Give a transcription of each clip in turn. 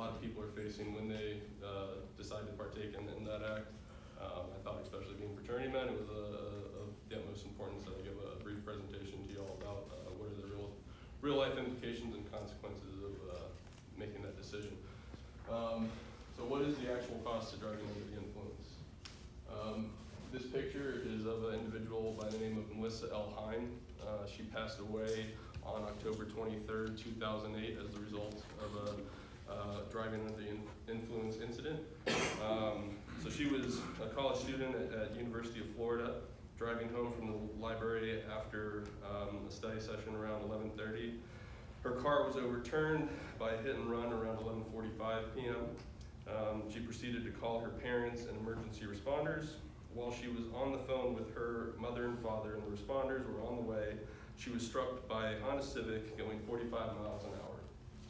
lot of people are facing when they decide to partake in that act. I thought, especially being fraternity men, it was of the utmost importance that I give a brief presentation to you all about what are the real life implications and consequences of making that decision. So what is the actual cost of driving under the influence? This picture is of an individual by the name of Melissa L. Hine. She passed away on October 23rd, 2008 as the result of a driving under the influence incident. So she was a college student at University of Florida, driving home from the library after a study session around 11:30. Her car was overturned by a hit and run around 11:45 p.m. She proceeded to call her parents and emergency responders. While she was on the phone with her mother and father and the responders were on the way, she was struck by a Honda Civic going 45 miles an hour.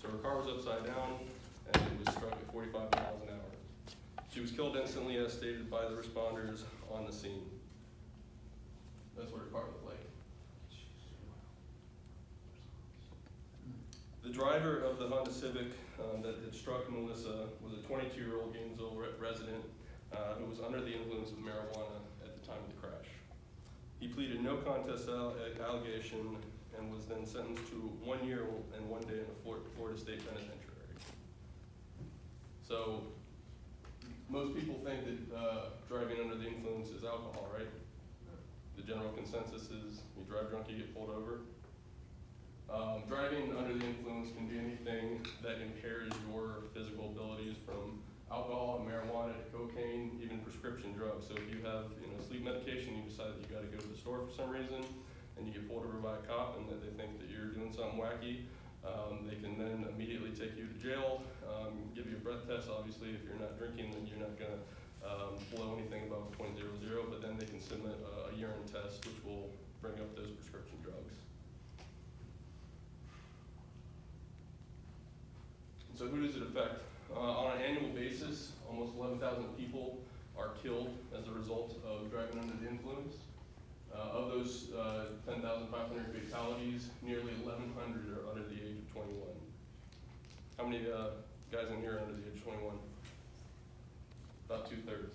So her car was upside down and it was struck at 45 miles an hour. She was killed instantly as stated by the responders on the scene. That's what her car looked like. The driver of the Honda Civic that had struck Melissa was a 22-year-old Gainesville resident who was under the influence of marijuana at the time of the crash. He pleaded no contest allegation and was then sentenced to 1 year and 1 day in a Florida State Penitentiary. So most people think that driving under the influence is alcohol, right? The general consensus is you drive drunk, you get pulled over. Driving under the influence can be anything that impairs your physical abilities, from alcohol, marijuana, to cocaine, even prescription drugs. So if you have sleep medication, you decide that you got to go to the store for some reason, and you get pulled over by a cop and that they think that you're doing something wacky, they can then immediately take you to jail, give you a breath test. Obviously, if you're not drinking, then you're not going to blow anything above 0.00, but then they can submit a urine test, which will bring up those prescription drugs. So who does it affect? On an annual basis, almost 11,000 people are killed as a result of driving under the influence. Of those 10,500 fatalities, nearly 1,100 are under the age of 21. How many guys in here are under the age of 21? About 2/3.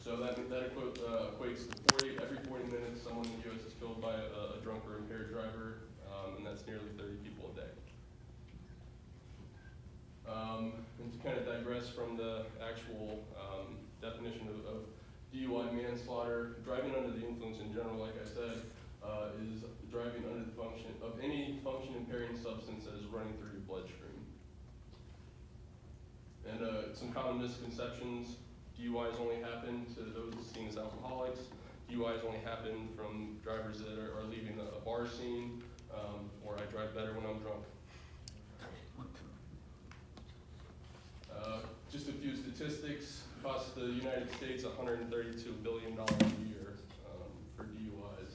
So that equates to every 40 minutes, someone in the U.S. is killed by a drunk or impaired driver, and that's nearly 30 people a day. And to kind of digress from the actual definition of DUI manslaughter, driving under the influence in general, like I said, is driving under the function of any function impairing substance that is running through your bloodstream. And some common misconceptions: DUIs only happen to those seen as alcoholics. DUIs only happen from drivers that are leaving a bar scene, or I drive better when I'm drunk. Just a few statistics. Costs the United States $132 billion a year for DUIs.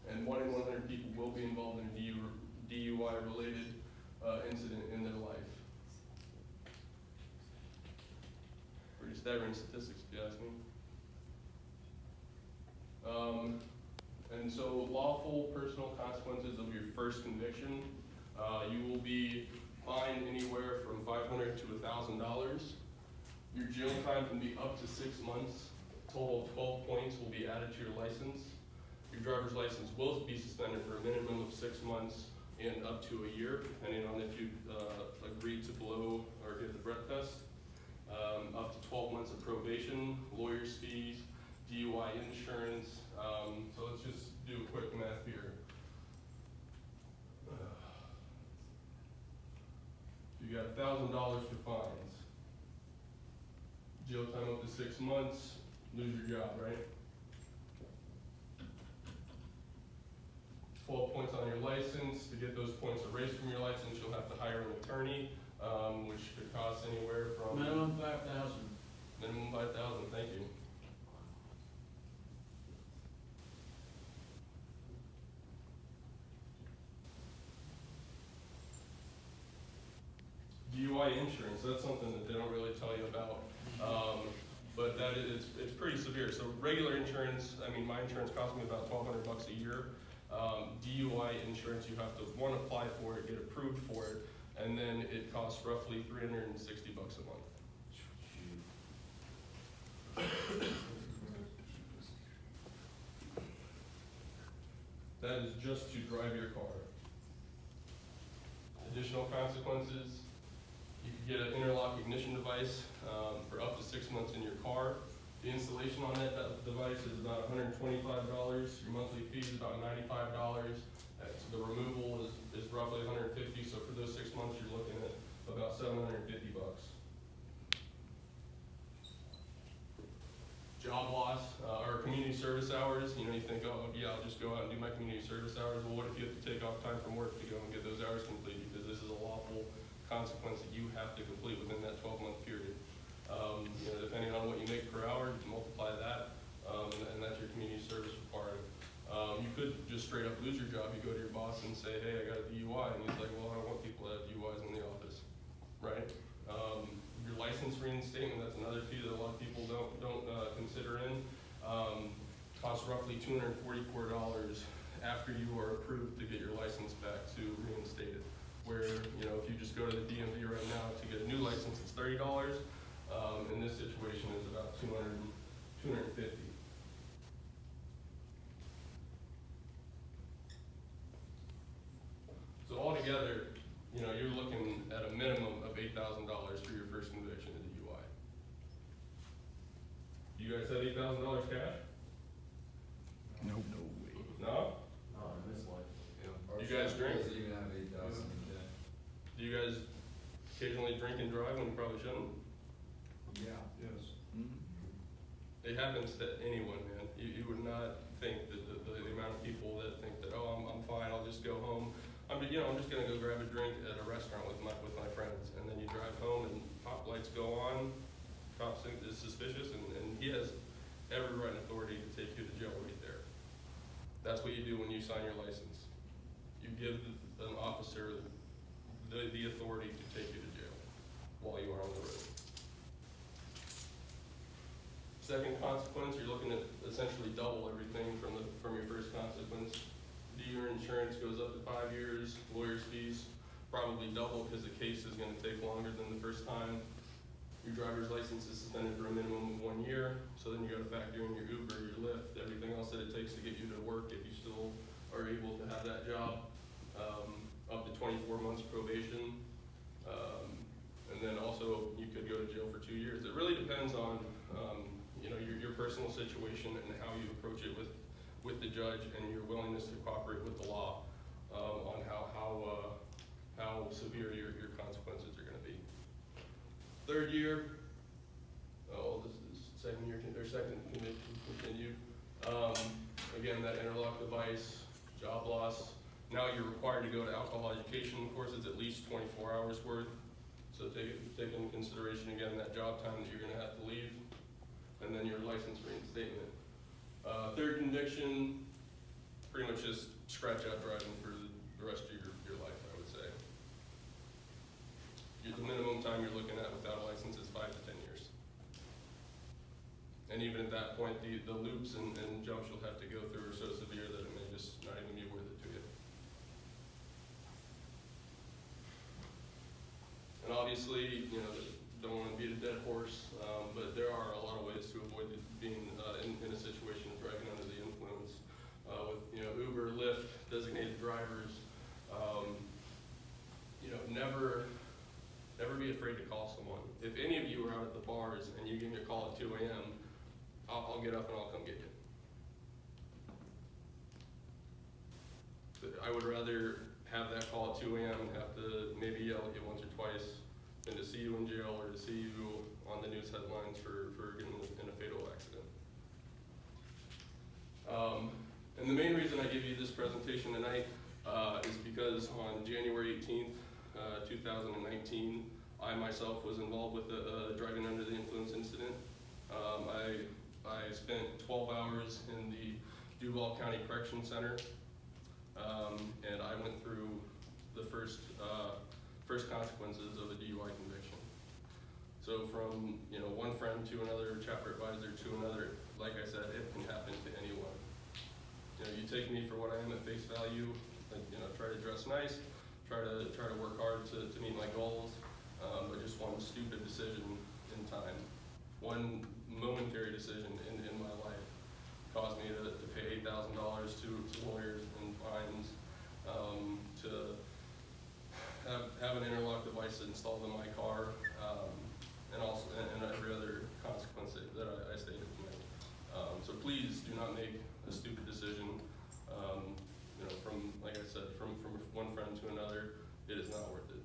And 1 in 100 people will be involved in a DUI-related incident in their life. Pretty staggering statistics, if you ask me. And so lawful personal consequences of your first conviction, you will be fined anywhere from $500 to $1,000. Your jail time can be up to 6 months. A total of 12 points will be added to your license. Your driver's license will be suspended for a minimum of 6 months and up to a year, depending on if you agree to blow or get the breath test. Up to 12 months of probation, lawyer's fees, DUI insurance. So let's just do a quick math here. You got $1,000 for fines. Jail time up to 6 months, lose your job, right? 12 points on your license. To get those points erased from your license, you'll have to hire an attorney, which could cost anywhere from minimum $5,000. Minimum $5,000. Thank you. DUI insurance, that's something that they don't really tell you about, but it's pretty severe. So regular insurance, I mean, my insurance costs me about $1,200 a year. DUI insurance, you have to, one, apply for it, get approved for it, and then it costs roughly $360 a month. That is just to drive your car. Additional consequences, you could get an interlock ignition device for up to 6 months in your car. The installation on that device is about $125. Your monthly fee is about $95. The removal is roughly $150. So for those 6 months, you're looking at about $750. Job loss or community service hours. You know, you think, oh yeah, I'll just go out and do my community service hours. Well, what if you have to take off time from work to go and get those hours completed? Because this is a lawful consequence that you have to complete within that 12-month period. You know, depending on what you make per hour, you can multiply that, and that's your community service requirement. You could just straight up lose your job. You go to your boss and say, hey, I got a DUI, and he's like, well, I don't want people that have DUIs in the office, right? Your license reinstatement, that's another fee that a lot of people don't consider in. Costs roughly $244 after you are approved to get your license back to reinstate it. Where, you know, if you just go to the DMV right now to get a new license, it's $30. In this situation, it's about $250. So altogether, you know, you're looking at a minimum of $8,000 for your first conviction of DUI. Do you guys have $8,000 cash? No way. No? Not in this life. You guys drink? Doesn't even have 8,000. Do you guys occasionally drink and drive when you probably shouldn't? Yeah. Yes. It happens to anyone, man. You would not think that the amount of people that think that, oh, I'm fine, I'll just go home. I'm just gonna go grab a drink at a restaurant with my friends, and then you drive home and pop lights go on, cops think it's suspicious, and he has every right and authority to take you to jail right there. That's what you do when you sign your license. You give an officer the authority to take you to jail while you are on the road. Second consequence, you're looking at essentially double everything from your first consequence. Your insurance goes up to 5 years, lawyer's fees probably double because the case is going to take longer than the first time. Your driver's license is suspended for a minimum of 1 year, so then you got to factor in your Uber, your Lyft, everything else that it takes to get you to work if you still are able to have that job, up to 24 months probation, and then also you could go to jail for 2 years. It really depends on you know, your personal situation and how you approach it with the judge and your willingness to cooperate with the law on how severe your consequences are going to be. Third year, this is second conviction continued. Again, that interlock device, job loss. Now you're required to go to alcohol education courses at least 24 hours worth. So take into consideration again that job time that you're going to have to leave, and then your license reinstatement. Third conviction, pretty much just scratch out driving for the rest of your life, I would say. The minimum time you're looking at without a license is 5 to 10 years. And even at that point, the loops and jumps you'll have to go through are so severe that it may just not even be worth it to you. And obviously, you know, don't want to beat a dead horse, but there are a lot of ways to avoid being in a situation of driving under the influence with, you know, Uber, Lyft, designated drivers. You know, never be afraid to call someone. If any of you are out at the bars and you give me a call at 2 a.m., I'll get up and I'll come get you. I would rather have that call at 2 a.m. and have to maybe yell at you once or twice than to see you in jail or to see you on the news headlines for getting in a fatal accident. And the main reason I give you this presentation tonight is because on January 18th, 2019, I myself was involved with a driving under the influence incident. I spent 12 hours in the Duval County Correction Center, and I went through the first consequences of a DUI conviction. So from, you know, one friend to another, chapter advisor to another, like I said, it can happen to anyone. You know, you take me for what I am at face value, you know, try to dress nice, try to work hard to meet my goals, but just one stupid decision in time, one momentary decision in my life caused me to pay $8,000 to lawyers and fines, to have an interlock device installed in my car, and also and every other consequence that I stated tonight. So please do not make a stupid decision. From, like I said, from one friend to another. It is not worth it.